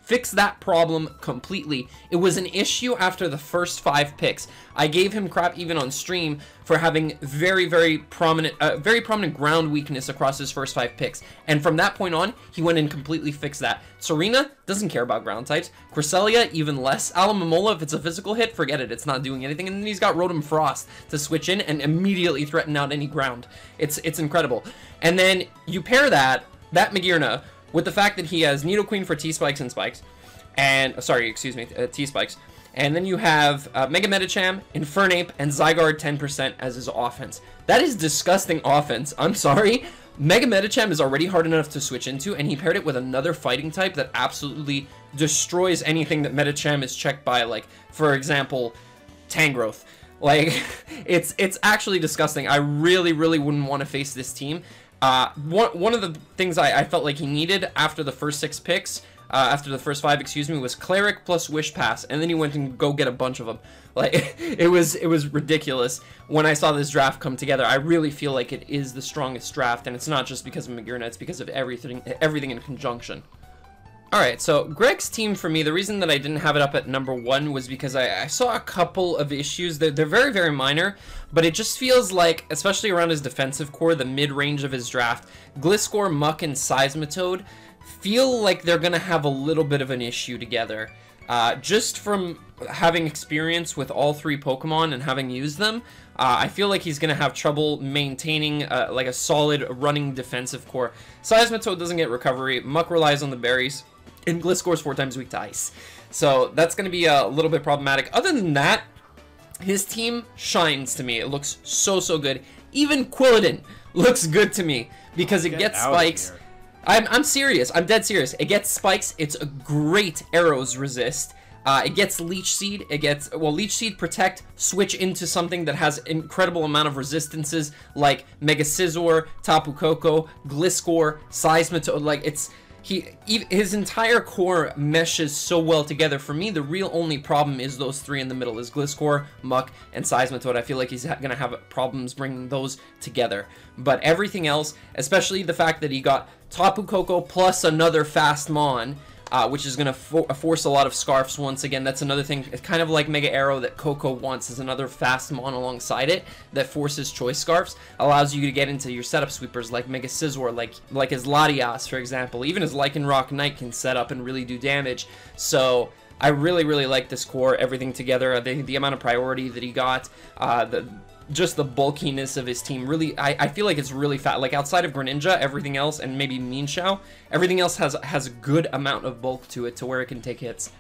fixed that problem completely. It was an issue after the first 5 picks. I gave him crap even on stream for having very prominent ground weakness across his first 5 picks. And from that point on, he went and completely fixed that. Serena doesn't care about ground types. Cresselia, even less. Alomomola, if it's a physical hit, forget it. It's not doing anything. And then he's got Rotom Frost to switch in and immediately threaten out any ground. It's incredible. And then you pair that Magearna with the fact that he has Nidoqueen for T-Spikes and Spikes, and, T-Spikes, and then you have Mega Medicham, Infernape, and Zygarde 10% as his offense. That is disgusting offense, I'm sorry. Mega Medicham is already hard enough to switch into, and he paired it with another fighting type that absolutely destroys anything that Medicham is checked by, like, for example, Tangrowth. Like, it's actually disgusting. I really wouldn't want to face this team. One of the things I felt like he needed after the first 6 picks after the first 5, excuse me, was Cleric plus Wish Pass, and then he went and go get a bunch of them. Like, it was ridiculous when I saw this draft come together. I really feel like it is the strongest draft, and it's not just because of Magearna, it's because of everything in conjunction. Alright, so Greg's team for me, the reason that I didn't have it up at number 1 was because I saw a couple of issues. They're very, very minor, but it just feels like, especially around his defensive core, the mid-range of his draft, Gliscor, Muck, and Seismitoad feel like they're going to have a little bit of an issue together. Just from having experience with all 3 Pokemon and having used them, I feel like he's going to have trouble maintaining like a solid running defensive core. Seismitoad doesn't get recovery, Muck relies on the berries, and Gliscor's 4 times weak to ice. So that's going to be a little bit problematic. Other than that, his team shines to me. It looks so, so good. Even Quilladin looks good to me because it gets spikes. I'm serious. I'm dead serious. It gets spikes. It's a great arrows resist. It gets Leech Seed. It gets, well, Leech Seed, Protect, switch into something that has incredible amount of resistances like Mega Scizor, Tapu Koko, Gliscor, Seismitoad. Like, it's... his entire core meshes so well together. For me, the real only problem is those 3 in the middle, is Gliscor, Muck, and Seismitoad. I feel like he's going to have problems bringing those together. But everything else, especially the fact that he got Tapu Koko plus another fast Mon, which is going to force a lot of Scarfs once again. That's another thing. It's kind of like Mega Arrow that Koko wants, is another fast Mon alongside it that forces Choice Scarfs, allows you to get into your setup sweepers like Mega Scizor, like his Latias, for example. Even his Lycanroc Knight can set up and really do damage. So I really, really like this core, everything together, the amount of priority that he got, just the bulkiness of his team. Really, I feel like it's really fat. Like, outside of Greninja, everything else, and maybe Mienshao, everything else has a good amount of bulk to it to where it can take hits.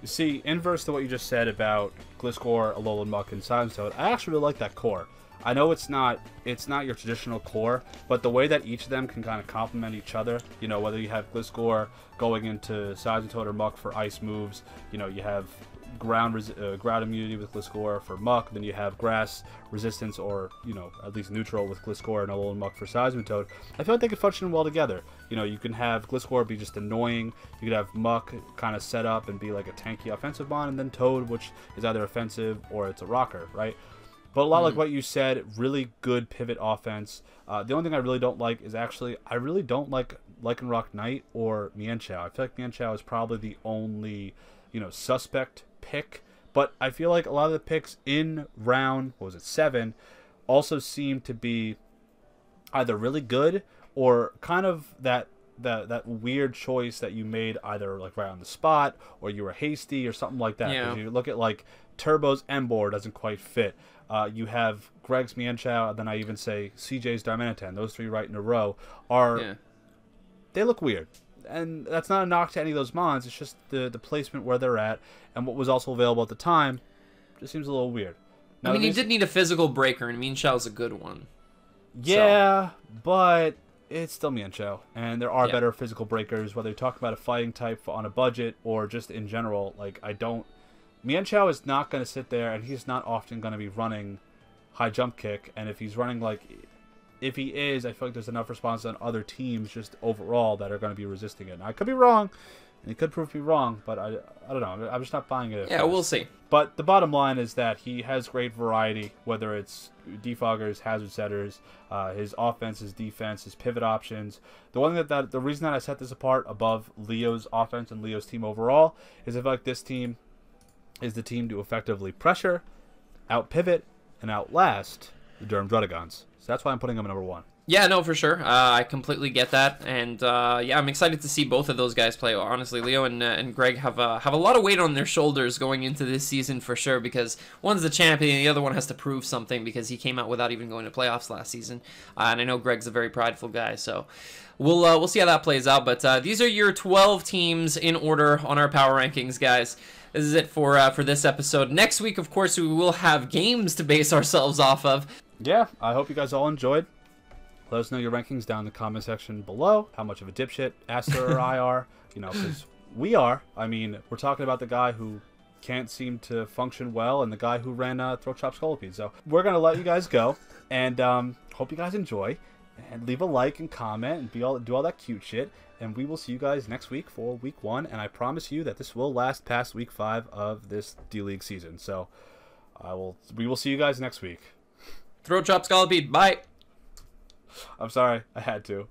You see, inverse to what you just said about Gliscor, Alolan Muck, and Seismitoad, I actually really like that core. I know it's not your traditional core, but the way that each of them can kind of complement each other, you know, whether you have Gliscor going into Seismitoad or Muck for ice moves, you know, you have ground immunity with Gliscor for Muck, then you have grass resistance, or, you know, at least neutral with Gliscor and Alolan Muck for Seismitoad. I feel like they could function well together. You know, you can have Gliscor be just annoying, you could have Muck kind of set up and be like a tanky offensive Mon, and then Toad, which is either offensive or it's a rocker, right? But a lot like what you said, really good pivot offense. The only thing I really don't like is I really don't like Lycanroc Knight or Mienshao. I feel like Mienshao is probably the only, you know, suspect pick, but I feel like a lot of the picks in round, what was it, 7, also seem to be either really good or kind of that weird choice that you made either like right on the spot, or you were hasty or something like that. Yeah. You look at like Turbo's Emboar doesn't quite fit. You have Greg's Mienshao, and then I even say CJ's Darmanitan. Those 3 right in a row are they look weird. And that's not a knock to any of those Mons, it's just the placement where they're at, and what was also available at the time just seems a little weird. Now, I mean, you did need a physical breaker, and Mienshao's a good one. Yeah, but it's still Mienshao, and there are better physical breakers, whether you're talking about a fighting type on a budget or just in general. Like, Mienshao is not going to sit there, and he's not often going to be running high jump kick, and if he's running if he is, I feel like there's enough response on other teams just overall that are going to be resisting it. And I could be wrong, and he could prove me wrong, but I don't know. I'm just not buying it. Yeah, we'll see. But the bottom line is that he has great variety, whether it's defoggers, hazard setters, his offense, his defense, his pivot options. The reason that I set this apart above Leo's offense and Leo's team overall is I feel like this team is the team to effectively pressure, out pivot, and outlast the Durham Druddigons. So that's why I'm putting them at number 1. Yeah, no, for sure. I completely get that, and yeah, I'm excited to see both of those guys play. Honestly, Leo and Greg have a lot of weight on their shoulders going into this season for sure, because one's the champion, and the other one has to prove something because he came out without even going to playoffs last season. And I know Greg's a very prideful guy, so we'll see how that plays out. But these are your 12 teams in order on our power rankings, guys. This is it for this episode. Next week, of course, we will have games to base ourselves off of. Yeah, I hope you guys all enjoyed. Let us know your rankings down in the comment section below. How much of a dipshit Aster or I are. You know, because we are. I mean, we're talking about the guy who can't seem to function well and the guy who ran Throat Chop Scolipede. So we're going to let you guys go. And hope you guys enjoy. and leave a like and comment and do all that cute shit. And we will see you guys next week for week 1. And I promise you that this will last past week 5 of this D-League season. So we will see you guys next week. Throat chop, Scallopede. Bye. I'm sorry, I had to.